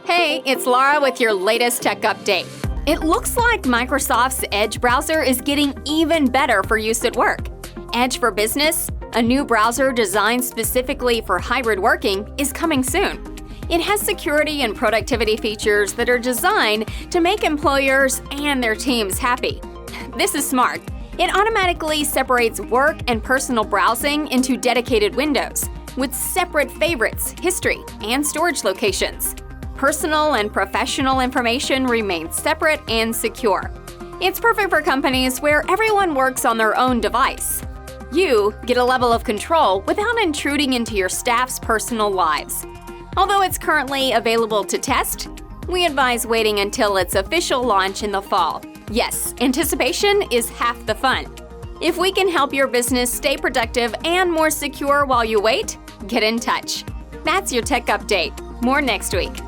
Hey, it's Laura with your latest tech update. It looks like Microsoft's Edge browser is getting even better for use at work. Edge for Business, a new browser designed specifically for hybrid working, is coming soon. It has security and productivity features that are designed to make employers and their teams happy. This is smart. It automatically separates work and personal browsing into dedicated windows, with separate favorites, history, and storage locations. Personal and professional information remains separate and secure. It's perfect for companies where everyone works on their own device. You get a level of control without intruding into your staff's personal lives. Although it's currently available to test, we advise waiting until its official launch in the fall. Yes, anticipation is half the fun. If we can help your business stay productive and more secure while you wait, get in touch. That's your tech update. More next week.